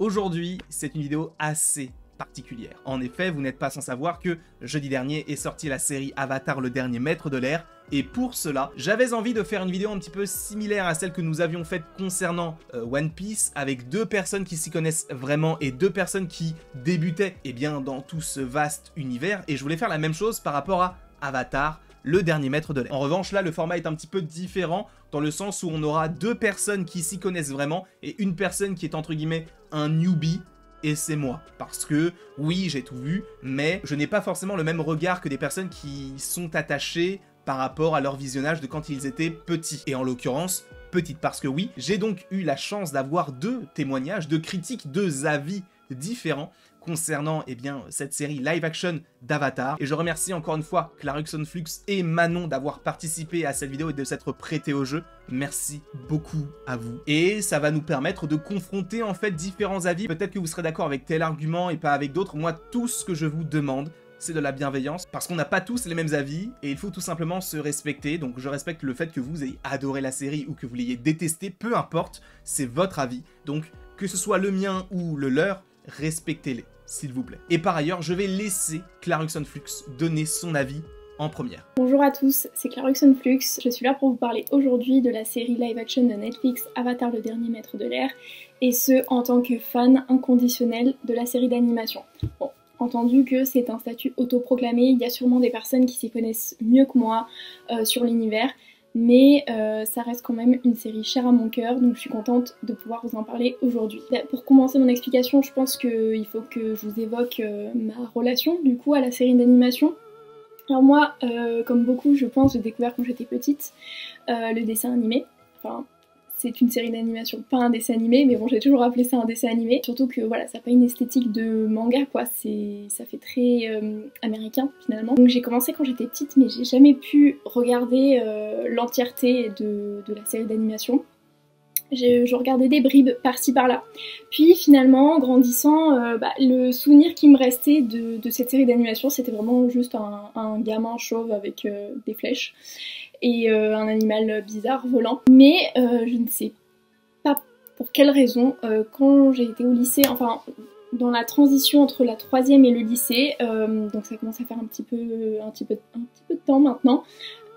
Aujourd'hui, c'est une vidéo assez particulière. En effet, vous n'êtes pas sans savoir que jeudi dernier est sortie la série Avatar le dernier maître de l'air, et pour cela, j'avais envie de faire une vidéo un petit peu similaire à celle que nous avions faite concernant One Piece, avec deux personnes qui s'y connaissent vraiment et deux personnes qui débutaient dans tout ce vaste univers, et je voulais faire la même chose par rapport à Avatar, le dernier maître de l'air. En revanche, là, le format est un petit peu différent, dans le sens où on aura deux personnes qui s'y connaissent vraiment, et une personne qui est entre guillemets un newbie, et c'est moi. Parce que, oui, j'ai tout vu, mais je n'ai pas forcément le même regard que des personnes qui sont attachées par rapport à leur visionnage de quand ils étaient petits. Et en l'occurrence, petite parce que oui, j'ai donc eu la chance d'avoir deux témoignages, deux critiques, deux avis différents concernant cette série live action d'Avatar. Et je remercie encore une fois Clarkson Flux et Manon d'avoir participé à cette vidéo et de s'être prêté au jeu. Merci beaucoup à vous. Et ça va nous permettre de confronter en fait différents avis. Peut-être que vous serez d'accord avec tel argument et pas avec d'autres. Moi, tout ce que je vous demande, c'est de la bienveillance, parce qu'on n'a pas tous les mêmes avis, et il faut tout simplement se respecter. Donc je respecte le fait que vous ayez adoré la série ou que vous l'ayez détesté, peu importe, c'est votre avis. Donc que ce soit le mien ou le leur, respectez-les, s'il vous plaît. Et par ailleurs, je vais laisser Clarkson Flux donner son avis en première. Bonjour à tous, c'est Clarkson Flux. Je suis là pour vous parler aujourd'hui de la série live action de Netflix Avatar le dernier maître de l'air, et ce en tant que fan inconditionnel de la série d'animation. Bon, entendu que c'est un statut autoproclamé, il y a sûrement des personnes qui s'y connaissent mieux que moi sur l'univers, mais ça reste quand même une série chère à mon cœur, donc je suis contente de pouvoir vous en parler aujourd'hui. Pour commencer mon explication, je pense qu'il faut que je vous évoque ma relation du coup à la série d'animation. Alors moi, comme beaucoup je pense, j'ai découvert quand j'étais petite le dessin animé, enfin c'est une série d'animation, pas un dessin animé, mais bon j'ai toujours appelé ça un dessin animé, surtout que voilà, ça n'a pas une esthétique de manga quoi, ça fait très américain finalement. Donc j'ai commencé quand j'étais petite, mais j'ai jamais pu regarder l'entièreté de la série d'animation. Je regardais des bribes par-ci par-là. Puis finalement, grandissant, le souvenir qui me restait de cette série d'animation, c'était vraiment juste un gamin chauve avec des flèches et un animal bizarre volant. Mais je ne sais pas pour quelle raison, quand j'ai été au lycée, enfin dans la transition entre la 3e et le lycée, donc ça commence à faire un petit peu de temps maintenant,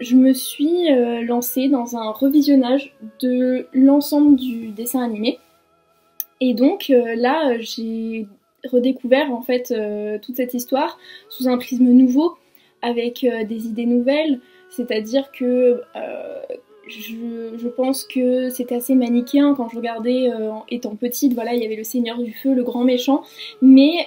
je me suis lancée dans un revisionnage de l'ensemble du dessin animé. Et donc là, j'ai redécouvert en fait toute cette histoire sous un prisme nouveau, avec des idées nouvelles, c'est-à-dire que je pense que c'était assez manichéen quand je regardais étant petite, voilà, il y avait le Seigneur du Feu, le grand méchant, mais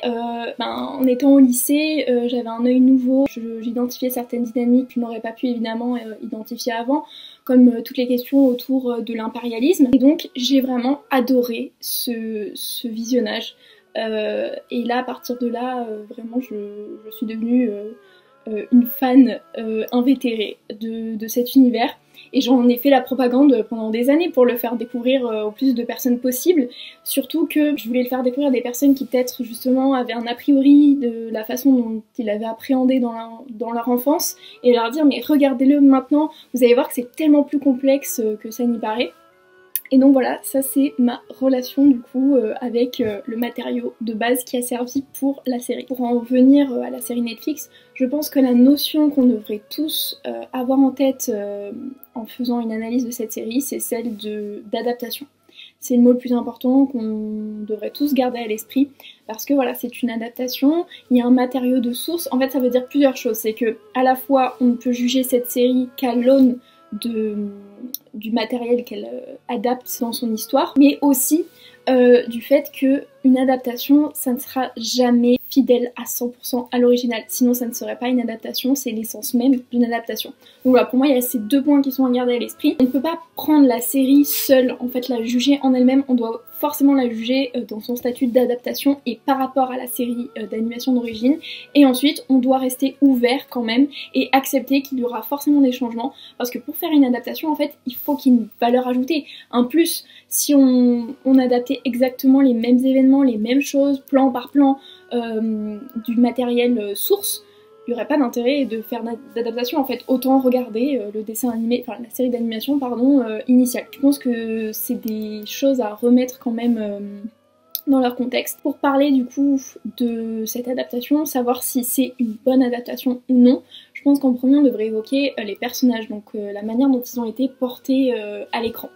en étant au lycée, j'avais un œil nouveau, j'identifiais certaines dynamiques que je n'aurais pas pu évidemment identifier avant, comme toutes les questions autour de l'impérialisme, et donc j'ai vraiment adoré ce visionnage, et là, à partir de là, vraiment je suis devenue une fan invétérée de cet univers. Et j'en ai fait la propagande pendant des années pour le faire découvrir au plus de personnes possible. Surtout que je voulais le faire découvrir à des personnes qui peut-être justement avaient un a priori de la façon dont ils l'avaient appréhendé dans leur enfance, et leur dire mais regardez-le maintenant, vous allez voir que c'est tellement plus complexe que ça n'y paraît. Et donc voilà, ça c'est ma relation du coup avec le matériau de base qui a servi pour la série. Pour en revenir à la série Netflix, je pense que la notion qu'on devrait tous avoir en tête en faisant une analyse de cette série, c'est celle d'adaptation. C'est le mot le plus important qu'on devrait tous garder à l'esprit, parce que voilà, c'est une adaptation, il y a un matériau de source. En fait, ça veut dire plusieurs choses. C'est que à la fois, on ne peut juger cette série qu'à l'aune du matériel qu'elle adapte dans son histoire, mais aussi du fait qu'une adaptation, ça ne sera jamais fidèle à 100% à l'original, sinon ça ne serait pas une adaptation, c'est l'essence même d'une adaptation. Donc voilà, pour moi il y a ces deux points qui sont à garder à l'esprit. On ne peut pas prendre la série seule, en fait la juger en elle-même, on doit forcément la juger dans son statut d'adaptation et par rapport à la série d'animation d'origine, et ensuite on doit rester ouvert quand même et accepter qu'il y aura forcément des changements, parce que pour faire une adaptation en fait il faut qu'il y ait une valeur ajoutée, un plus. Si on adaptait exactement les mêmes événements, les mêmes choses, plan par plan, du matériel source, il n'y aurait pas d'intérêt de faire d'adaptation en fait. Autant regarder le dessin animé, enfin la série d'animation pardon, initiale. Je pense que c'est des choses à remettre quand même dans leur contexte. Pour parler du coup de cette adaptation, savoir si c'est une bonne adaptation ou non, je pense qu'en premier on devrait évoquer les personnages, donc la manière dont ils ont été portés à l'écran.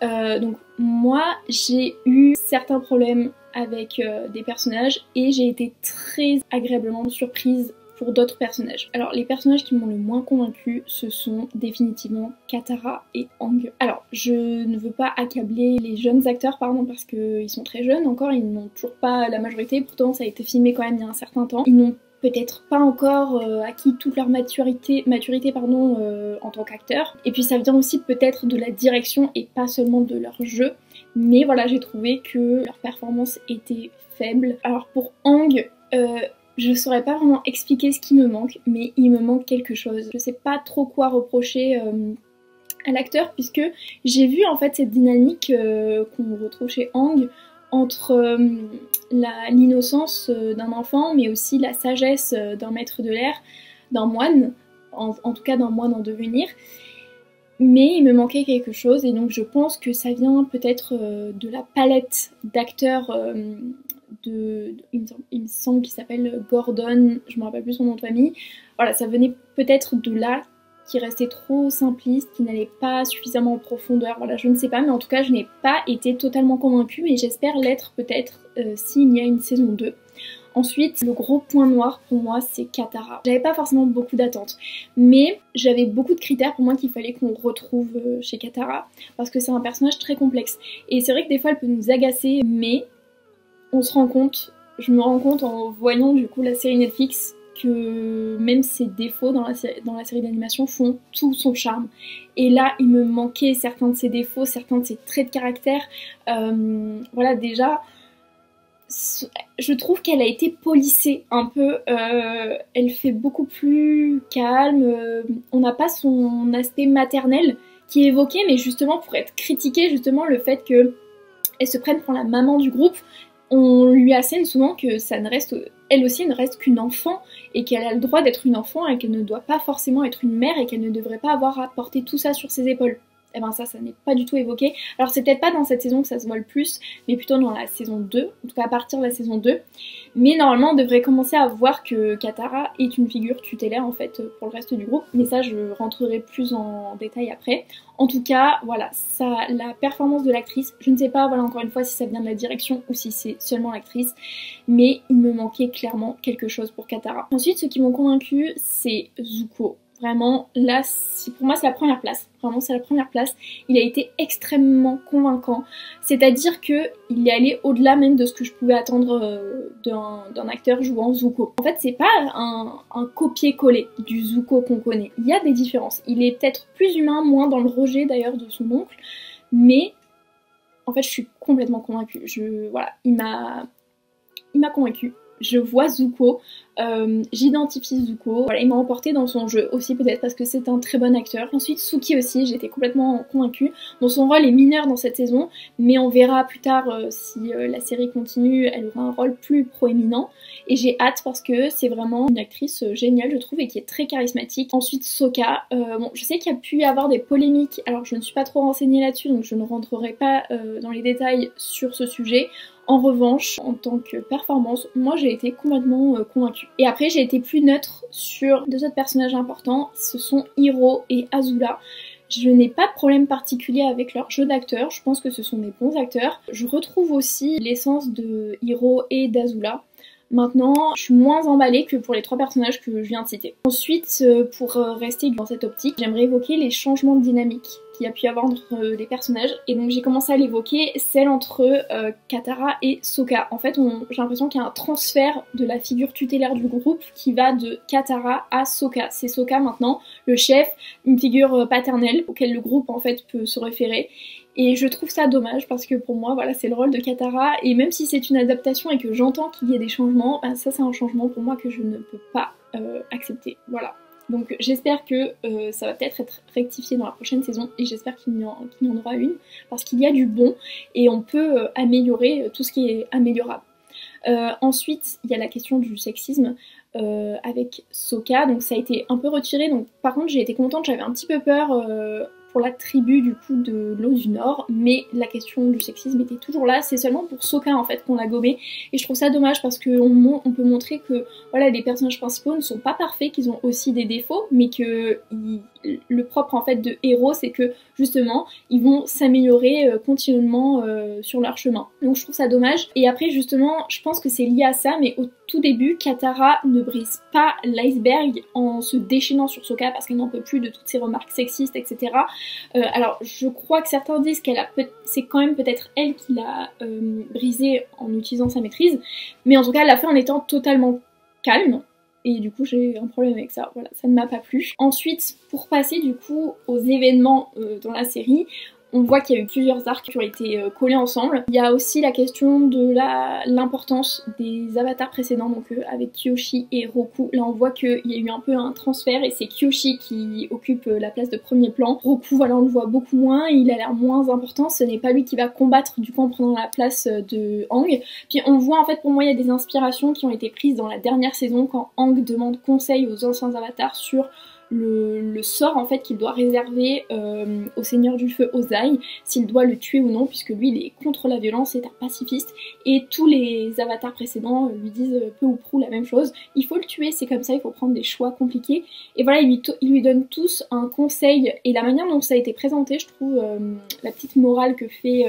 Donc moi j'ai eu certains problèmes avec des personnages et j'ai été très agréablement surprise pour d'autres personnages. Alors les personnages qui m'ont le moins convaincue, ce sont définitivement Katara et Aang. Alors je ne veux pas accabler les jeunes acteurs parce qu'ils sont très jeunes encore, ils n'ont toujours pas la majorité, pourtant ça a été filmé quand même il y a un certain temps. Ils n'ont peut-être pas encore acquis toute leur maturité en tant qu'acteurs. Et puis ça vient aussi peut-être de la direction et pas seulement de leur jeu. Mais voilà, j'ai trouvé que leur performance était faible. Alors pour Aang, je saurais pas vraiment expliquer ce qui me manque, mais il me manque quelque chose. Je sais pas trop quoi reprocher à l'acteur, puisque j'ai vu en fait cette dynamique qu'on retrouve chez Aang entre l'innocence d'un enfant, mais aussi la sagesse d'un maître de l'air, d'un moine, en tout cas d'un moine en devenir. Mais il me manquait quelque chose, et donc je pense que ça vient peut-être de la palette d'acteurs il me semble qu'il s'appelle Gordon, je me rappelle plus son nom de famille. Voilà, ça venait peut-être de là, qui restait trop simpliste, qui n'allait pas suffisamment en profondeur, voilà, je ne sais pas, mais en tout cas je n'ai pas été totalement convaincue et j'espère l'être peut-être s'il y a une saison 2. Ensuite, le gros point noir pour moi, c'est Katara. J'avais pas forcément beaucoup d'attentes, mais j'avais beaucoup de critères pour moi qu'il fallait qu'on retrouve chez Katara, parce que c'est un personnage très complexe. Et c'est vrai que des fois elle peut nous agacer, mais je me rends compte en voyant du coup la série Netflix, que même ses défauts dans la série d'animation font tout son charme. Et là, il me manquait certains de ses défauts, certains de ses traits de caractère. Voilà, déjà, je trouve qu'elle a été polissée un peu. Elle fait beaucoup plus calme. On n'a pas son aspect maternel qui est évoqué, mais justement pour être critiquée, justement le fait qu'elle se prenne pour la maman du groupe, on lui assène souvent que ça ne reste, elle aussi ne reste qu'une enfant et qu'elle a le droit d'être une enfant et qu'elle ne doit pas forcément être une mère et qu'elle ne devrait pas avoir à porter tout ça sur ses épaules. Et ben ça n'est pas du tout évoqué. Alors c'est peut-être pas dans cette saison que ça se voit le plus, mais plutôt dans la saison 2, en tout cas à partir de la saison 2. Mais normalement on devrait commencer à voir que Katara est une figure tutélaire en fait pour le reste du groupe, mais ça je rentrerai plus en détail après. En tout cas, voilà, ça, la performance de l'actrice, je ne sais pas, voilà, encore une fois, si ça vient de la direction ou si c'est seulement l'actrice, mais il me manquait clairement quelque chose pour Katara. Ensuite, ceux qui m'ont convaincue, c'est Zuko. Vraiment, là, pour moi, c'est la première place. Vraiment, c'est la première place. Il a été extrêmement convaincant. C'est-à-dire qu'il est allé au-delà même de ce que je pouvais attendre d'un acteur jouant Zuko. En fait, c'est pas un copier-coller du Zuko qu'on connaît. Il y a des différences. Il est peut-être plus humain, moins dans le rejet d'ailleurs de son oncle. Mais, en fait, je suis complètement convaincue. Voilà, il m'a convaincue. Je vois Zuko, j'identifie Zuko, voilà, il m'a emporté dans son jeu aussi peut-être parce que c'est un très bon acteur. Ensuite Suki aussi, j'étais complètement convaincue. Bon, son rôle est mineur dans cette saison, mais on verra plus tard si la série continue, elle aura un rôle plus proéminent. Et j'ai hâte parce que c'est vraiment une actrice géniale je trouve et qui est très charismatique. Ensuite Sokka, bon je sais qu'il y a pu y avoir des polémiques, alors je ne suis pas trop renseignée là-dessus donc je ne rentrerai pas dans les détails sur ce sujet. En revanche, en tant que performance, moi j'ai été complètement convaincue. Et après j'ai été plus neutre sur deux autres personnages importants, ce sont Hiro et Azula. Je n'ai pas de problème particulier avec leur jeu d'acteur, je pense que ce sont des bons acteurs. Je retrouve aussi l'essence de Hiro et d'Azula. Maintenant, je suis moins emballée que pour les trois personnages que je viens de citer. Ensuite, pour rester dans cette optique, j'aimerais évoquer les changements de dynamique qu'il y a pu y avoir entre les personnages. Et donc j'ai commencé à l'évoquer, celle entre Katara et Sokka. En fait, j'ai l'impression qu'il y a un transfert de la figure tutélaire du groupe qui va de Katara à Sokka. C'est Sokka maintenant, le chef, une figure paternelle auquel le groupe en fait peut se référer. Et je trouve ça dommage parce que pour moi, voilà, c'est le rôle de Katara. Et même si c'est une adaptation et que j'entends qu'il y ait des changements, ben ça c'est un changement pour moi que je ne peux pas accepter. Voilà. Donc j'espère que ça va peut-être être rectifié dans la prochaine saison et j'espère qu'il y en aura une parce qu'il y a du bon et on peut améliorer tout ce qui est améliorable. Ensuite, il y a la question du sexisme avec Sokka, donc ça a été un peu retiré. Donc par contre, j'ai été contente, j'avais un petit peu peur pour la tribu du coup de l'eau du Nord, mais la question du sexisme était toujours là. C'est seulement pour Sokka en fait qu'on l'a gommé, et je trouve ça dommage parce qu'on peut montrer que voilà, les personnages principaux ne sont pas parfaits, qu'ils ont aussi des défauts, mais que le propre en fait de héros, c'est que justement ils vont s'améliorer continuellement sur leur chemin. Donc je trouve ça dommage. Et après justement, je pense que c'est lié à ça, mais au tout début, Katara ne brise pas l'iceberg en se déchaînant sur Sokka parce qu'elle n'en peut plus de toutes ces remarques sexistes, etc. Alors je crois que certains disent c'est quand même peut-être elle qui l'a brisé en utilisant sa maîtrise, mais en tout cas elle l'a fait en étant totalement calme. Et du coup j'ai un problème avec ça, voilà, ça ne m'a pas plu. Ensuite, pour passer du coup aux événements dans la série, on voit qu'il y a eu plusieurs arcs qui ont été collés ensemble. Il y a aussi la question de l'importance des avatars précédents, donc avec Kyoshi et Roku. Là on voit qu'il y a eu un peu un transfert et c'est Kyoshi qui occupe la place de premier plan. Roku, voilà, on le voit beaucoup moins, il a l'air moins important, ce n'est pas lui qui va combattre du coup en prenant la place de Aang. Puis on voit en fait, pour moi il y a des inspirations qui ont été prises dans la dernière saison quand Aang demande conseil aux anciens avatars sur le sort en fait qu'il doit réserver au Seigneur du Feu Ozai, s'il doit le tuer ou non, puisque lui il est contre la violence, c'est un pacifiste, et tous les avatars précédents lui disent peu ou prou la même chose, il faut le tuer, c'est comme ça, il faut prendre des choix compliqués, et voilà, ils lui donnent tous un conseil, et la manière dont ça a été présenté, je trouve, la petite morale que fait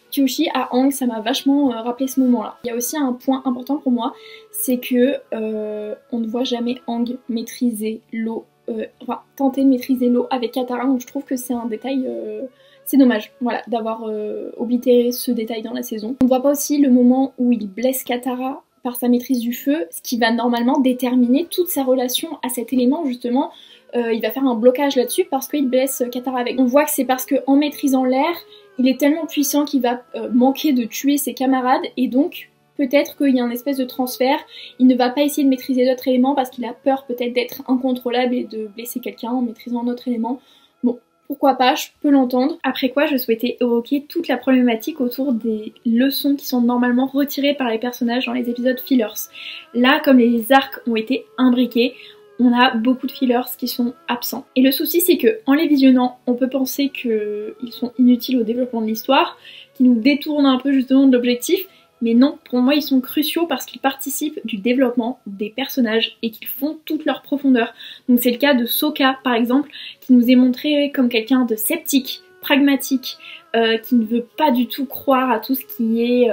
Kyoshi à Aang, ça m'a vachement rappelé ce moment-là. Il y a aussi un point important pour moi, c'est que on ne voit jamais Aang maîtriser l'eau, tenter de maîtriser l'eau avec Katara, donc je trouve que c'est un détail, c'est dommage, voilà, d'avoir oblitéré ce détail dans la saison. On ne voit pas aussi le moment où il blesse Katara par sa maîtrise du feu, ce qui va normalement déterminer toute sa relation à cet élément, justement. Il va faire un blocage là-dessus parce qu'il blesse Katara avec. On voit que c'est parce qu'en maîtrisant l'air, il est tellement puissant qu'il va manquer de tuer ses camarades, et donc peut-être qu'il y a un espèce de transfert, il ne va pas essayer de maîtriser d'autres éléments parce qu'il a peur peut-être d'être incontrôlable et de blesser quelqu'un en maîtrisant un autre élément. Bon, pourquoi pas, je peux l'entendre. Après quoi, je souhaitais évoquer toute la problématique autour des leçons qui sont normalement retirées par les personnages dans les épisodes fillers. Là, comme les arcs ont été imbriqués, on a beaucoup de fillers qui sont absents. Et le souci, c'est que en les visionnant, on peut penser qu'ils sont inutiles au développement de l'histoire, qu'ils nous détournent un peu justement de l'objectif, mais non, pour moi ils sont cruciaux parce qu'ils participent du développement des personnages et qu'ils font toute leur profondeur. Donc c'est le cas de Sokka par exemple, qui nous est montré comme quelqu'un de sceptique, pragmatique, qui ne veut pas du tout croire à tout ce qui est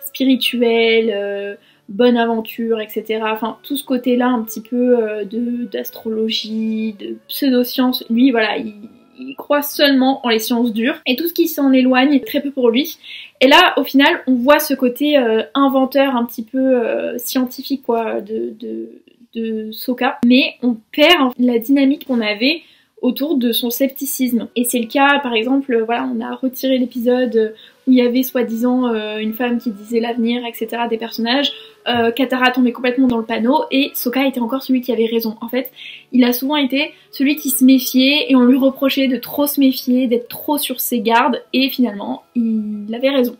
spirituel, bonne aventure, etc. Enfin tout ce côté-là un petit peu d'astrologie, de pseudo-science. Lui voilà, il croit seulement en les sciences dures, et tout ce qui s'en éloigne est très peu pour lui. Et là, au final, on voit ce côté inventeur, un petit peu scientifique, quoi, de Sokka, mais on perd la dynamique qu'on avait autour de son scepticisme. Et c'est le cas, par exemple, voilà, on a retiré l'épisode où il y avait soi-disant une femme qui disait l'avenir, etc. des personnages. Katara tombait complètement dans le panneau et Sokka était encore celui qui avait raison. En fait, il a souvent été celui qui se méfiait et on lui reprochait de trop se méfier, d'être trop sur ses gardes, et finalement, il avait raison.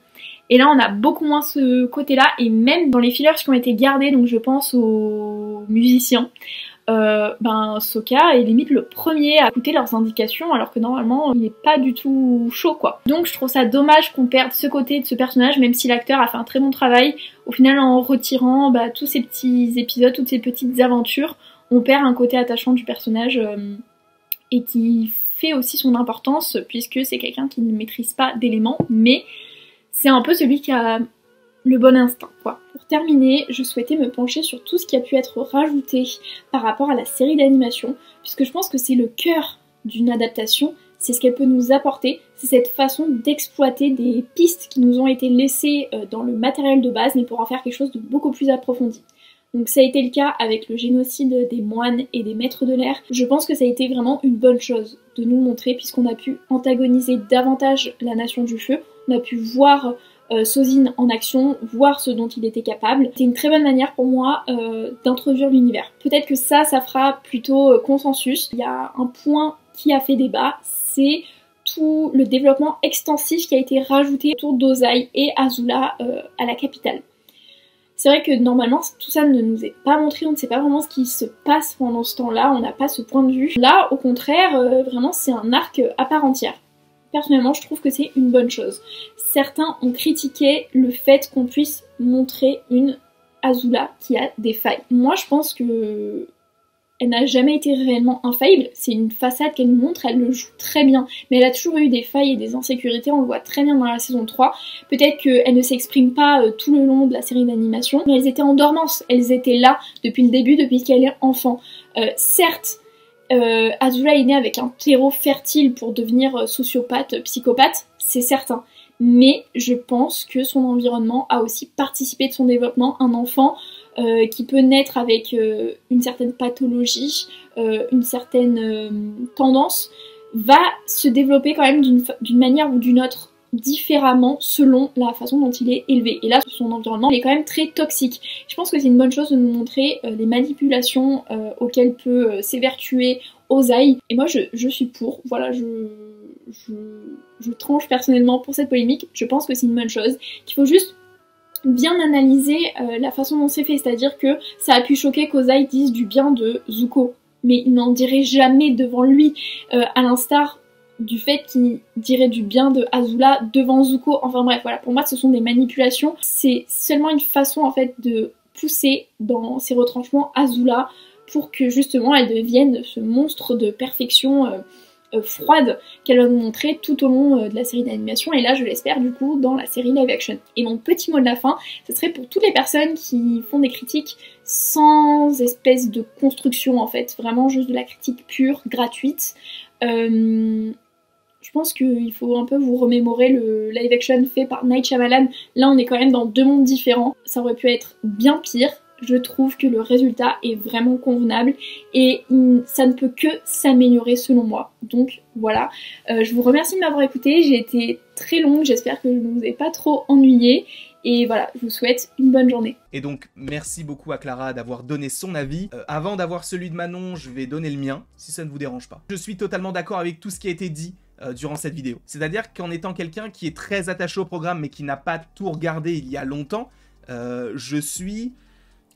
Et là, on a beaucoup moins ce côté-là, et même dans les fillers qui ont été gardés, donc je pense aux musiciens, Sokka est limite le premier à écouter leurs indications alors que normalement il est pas du tout chaud quoi. Donc je trouve ça dommage qu'on perde ce côté de ce personnage, même si l'acteur a fait un très bon travail. Au final, en retirant tous ces petits épisodes, toutes ces petites aventures, on perd un côté attachant du personnage et qui fait aussi son importance puisque c'est quelqu'un qui ne maîtrise pas d'éléments, mais c'est un peu celui qui a le bon instinct, quoi. Pour terminer, je souhaitais me pencher sur tout ce qui a pu être rajouté par rapport à la série d'animation, puisque je pense que c'est le cœur d'une adaptation, c'est ce qu'elle peut nous apporter, c'est cette façon d'exploiter des pistes qui nous ont été laissées dans le matériel de base, mais pour en faire quelque chose de beaucoup plus approfondi. Donc ça a été le cas avec le génocide des moines et des maîtres de l'air. Je pense que ça a été vraiment une bonne chose de nous montrer, puisqu'on a pu antagoniser davantage la Nation du Feu, on a pu voir Sozin en action, voir ce dont il était capable. C'est une très bonne manière pour moi d'introduire l'univers. Peut-être que ça fera plutôt consensus. Il y a un point qui a fait débat, c'est tout le développement extensif qui a été rajouté autour d'Ozai et Azula à la capitale. C'est vrai que normalement tout ça ne nous est pas montré, on ne sait pas vraiment ce qui se passe pendant ce temps-là, on n'a pas ce point de vue. Là, au contraire, vraiment c'est un arc à part entière. Personnellement, je trouve que c'est une bonne chose. Certains ont critiqué le fait qu'on puisse montrer une Azula qui a des failles. Moi, je pense que elle n'a jamais été réellement infaillible, c'est une façade qu'elle nous montre, elle le joue très bien, mais elle a toujours eu des failles et des insécurités, on le voit très bien dans la saison 3. Peut-être qu'elle ne s'exprime pas tout le long de la série d'animation, mais elles étaient en dormance, elles étaient là depuis le début, depuis qu'elle est enfant. Certes, Azula est née avec un terreau fertile pour devenir sociopathe, psychopathe, c'est certain. Mais je pense que son environnement a aussi participé de son développement. Un enfant qui peut naître avec une certaine pathologie, une certaine tendance, va se développer quand même d'une manière ou d'une autre différemment selon la façon dont il est élevé. Et là, son environnement il est quand même très toxique. Je pense que c'est une bonne chose de nous montrer les manipulations auxquelles peut s'évertuer Ozai. Et moi, je suis pour. Voilà, je tranche personnellement pour cette polémique. Je pense que c'est une bonne chose. Qu'il faut juste bien analyser la façon dont c'est fait. C'est-à-dire que ça a pu choquer qu'Ozai dise du bien de Zuko. Mais il n'en dirait jamais devant lui. À l'instar du fait qu'il dirait du bien de Azula devant Zuko. Enfin bref, voilà. Pour moi, ce sont des manipulations. C'est seulement une façon, en fait, de pousser dans ses retranchements Azula pour que, justement, elle devienne ce monstre de perfection froide qu'elle va nous montrer tout au long de la série d'animation, et là je l'espère du coup dans la série live action. Et mon petit mot de la fin, ce serait pour toutes les personnes qui font des critiques sans espèce de construction en fait, vraiment juste de la critique pure, gratuite. Je pense qu'il faut un peu vous remémorer le live action fait par Night Shyamalan. Là on est quand même dans deux mondes différents, ça aurait pu être bien pire. Je trouve que le résultat est vraiment convenable et ça ne peut que s'améliorer selon moi. Donc voilà, je vous remercie de m'avoir écouté, j'ai été très longue, j'espère que je ne vous ai pas trop ennuyé. Et voilà, je vous souhaite une bonne journée. Et donc, merci beaucoup à Clara d'avoir donné son avis. Avant d'avoir celui de Manon, je vais donner le mien, si ça ne vous dérange pas. Je suis totalement d'accord avec tout ce qui a été dit durant cette vidéo. C'est-à-dire qu'en étant quelqu'un qui est très attaché au programme, mais qui n'a pas tout regardé il y a longtemps, je suis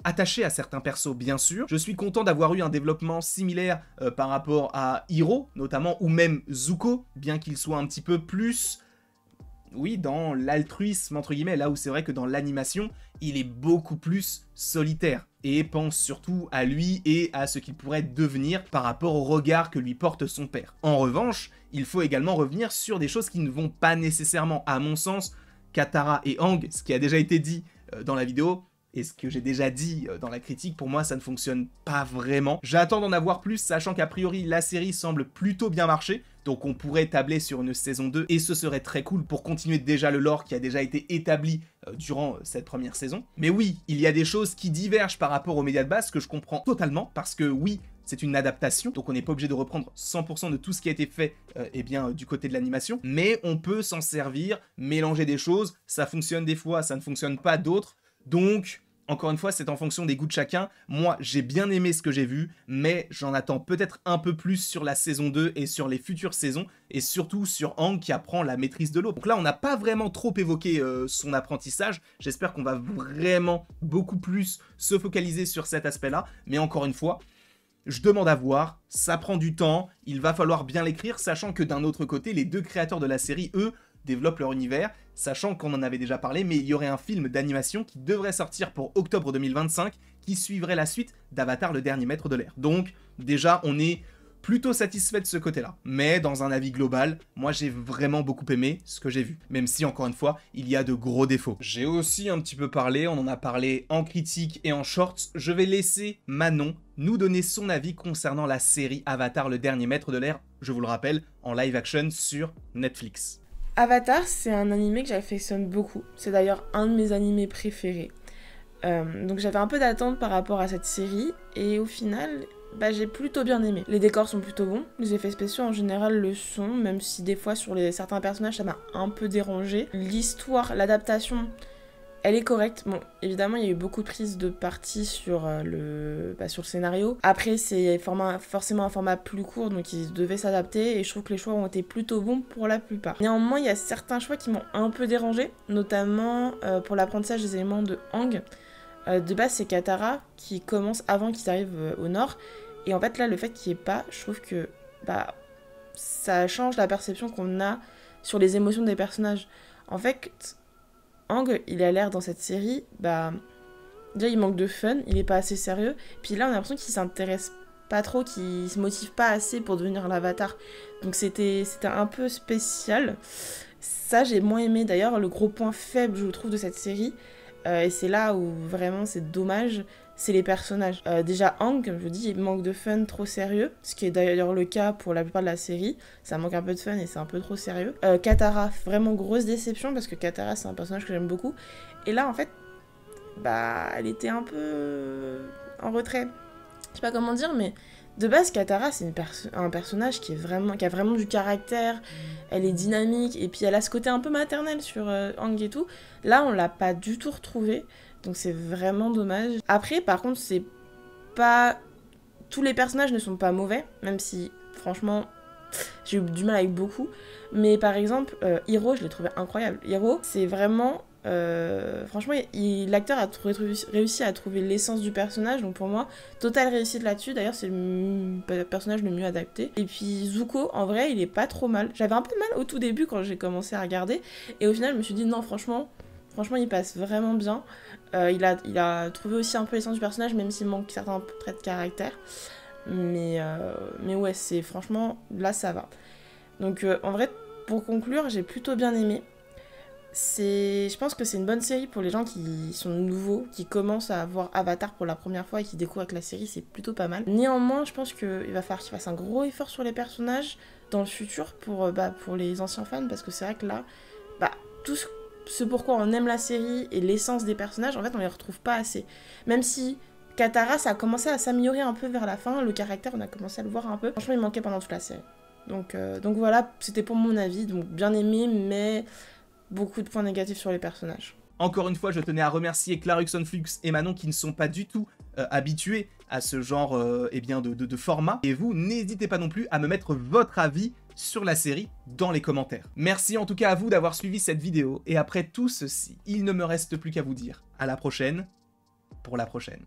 attaché à certains persos, bien sûr. Je suis content d'avoir eu un développement similaire par rapport à Hiro, notamment, ou même Zuko, bien qu'il soit un petit peu plus, oui, dans l'altruisme, entre guillemets, là où c'est vrai que dans l'animation, il est beaucoup plus solitaire, et pense surtout à lui et à ce qu'il pourrait devenir par rapport au regard que lui porte son père. En revanche, il faut également revenir sur des choses qui ne vont pas nécessairement, à mon sens, Katara et Aang, ce qui a déjà été dit dans la vidéo, et ce que j'ai déjà dit dans la critique, pour moi ça ne fonctionne pas vraiment. J'attends d'en avoir plus, sachant qu'a priori la série semble plutôt bien marcher, donc on pourrait tabler sur une saison 2, et ce serait très cool pour continuer déjà le lore qui a déjà été établi durant cette première saison. Mais oui, il y a des choses qui divergent par rapport aux médias de base, que je comprends totalement, parce que oui, c'est une adaptation, donc on n'est pas obligé de reprendre 100% de tout ce qui a été fait du côté de l'animation, mais on peut s'en servir, mélanger des choses, ça fonctionne des fois, ça ne fonctionne pas d'autres. Donc, encore une fois, c'est en fonction des goûts de chacun. Moi, j'ai bien aimé ce que j'ai vu, mais j'en attends peut-être un peu plus sur la saison 2 et sur les futures saisons, et surtout sur Aang qui apprend la maîtrise de l'eau. Donc là, on n'a pas vraiment trop évoqué son apprentissage. J'espère qu'on va vraiment beaucoup plus se focaliser sur cet aspect-là, mais encore une fois, je demande à voir, ça prend du temps, il va falloir bien l'écrire, sachant que d'un autre côté, les deux créateurs de la série, eux, développent leur univers, sachant qu'on en avait déjà parlé, mais il y aurait un film d'animation qui devrait sortir pour octobre 2025, qui suivrait la suite d'Avatar le dernier maître de l'air. Donc, déjà, on est plutôt satisfait de ce côté-là. Mais dans un avis global, moi j'ai vraiment beaucoup aimé ce que j'ai vu, même si, encore une fois, il y a de gros défauts. J'ai aussi un petit peu parlé, on en a parlé en critique et en shorts. Je vais laisser Manon nous donner son avis concernant la série Avatar le dernier maître de l'air, je vous le rappelle, en live action sur Netflix. Avatar, c'est un animé que j'affectionne beaucoup. C'est d'ailleurs un de mes animés préférés. Donc j'avais un peu d'attente par rapport à cette série, et au final, j'ai plutôt bien aimé. Les décors sont plutôt bons, les effets spéciaux en général le sont, même si des fois sur certains personnages ça m'a un peu dérangé. L'histoire, l'adaptation, elle est correcte. Bon, évidemment, il y a eu beaucoup de prises de parti sur le scénario. Après, c'est forcément un format plus court, donc ils devaient s'adapter, et je trouve que les choix ont été plutôt bons pour la plupart. Néanmoins, il y a certains choix qui m'ont un peu dérangé, notamment pour l'apprentissage des éléments de Aang. De base, c'est Katara qui commence avant qu'ils arrivent au nord. Et en fait, là, le fait qu'il n'y ait pas, je trouve que bah, ça change la perception qu'on a sur les émotions des personnages. En fait, Aang, il a l'air dans cette série, bah, déjà, il manque de fun, il est pas assez sérieux. Puis là, on a l'impression qu'il s'intéresse pas trop, qu'il se motive pas assez pour devenir l'avatar. Donc c'était un peu spécial. Ça, j'ai moins aimé. D'ailleurs, le gros point faible, je trouve, de cette série, et c'est là où vraiment c'est dommage, c'est les personnages. Déjà, Aang, comme je vous dis, il manque de fun, trop sérieux, ce qui est d'ailleurs le cas pour la plupart de la série. Ça manque un peu de fun et c'est un peu trop sérieux. Katara, vraiment grosse déception, parce que Katara, c'est un personnage que j'aime beaucoup. Et là, en fait, bah, elle était un peu en retrait. Je sais pas comment dire, mais de base, Katara, c'est un personnage qui a vraiment du caractère, elle est dynamique, et puis elle a ce côté un peu maternel sur Aang et tout. Là, on l'a pas du tout retrouvé, donc c'est vraiment dommage. Après, par contre, c'est pas... Tous les personnages ne sont pas mauvais, même si, franchement, j'ai eu du mal avec beaucoup. Mais par exemple, Hiro, je l'ai trouvé incroyable. Hiro, c'est vraiment... franchement, l'acteur a réussi à trouver l'essence du personnage, donc pour moi, totale réussite là-dessus. D'ailleurs, c'est le personnage le mieux adapté. Et puis Zuko, en vrai, il est pas trop mal. J'avais un peu de mal au tout début quand j'ai commencé à regarder, et au final, je me suis dit non, franchement, il passe vraiment bien. Il a trouvé aussi un peu l'essence du personnage, même s'il manque certains traits de caractère. Mais ouais, c'est franchement, là, ça va. Donc, en vrai, pour conclure, j'ai plutôt bien aimé. Je pense que c'est une bonne série pour les gens qui sont nouveaux, qui commencent à voir Avatar pour la première fois et qui découvrent avec la série, c'est plutôt pas mal. Néanmoins, je pense qu'il va falloir qu'ils fassent un gros effort sur les personnages dans le futur pour les anciens fans, parce que c'est vrai que là, tout ce pourquoi on aime la série et l'essence des personnages, en fait, on les retrouve pas assez. Même si Katara, ça a commencé à s'améliorer un peu vers la fin, le caractère, on a commencé à le voir un peu. Franchement, il manquait pendant toute la série. Donc voilà, c'était pour mon avis, donc bien aimé, mais... beaucoup de points négatifs sur les personnages. Encore une fois, je tenais à remercier Clarkson Flux et Manon qui ne sont pas du tout habitués à ce genre de format. Et vous, n'hésitez pas non plus à me mettre votre avis sur la série dans les commentaires. Merci en tout cas à vous d'avoir suivi cette vidéo. Et après tout ceci, il ne me reste plus qu'à vous dire à la prochaine pour la prochaine.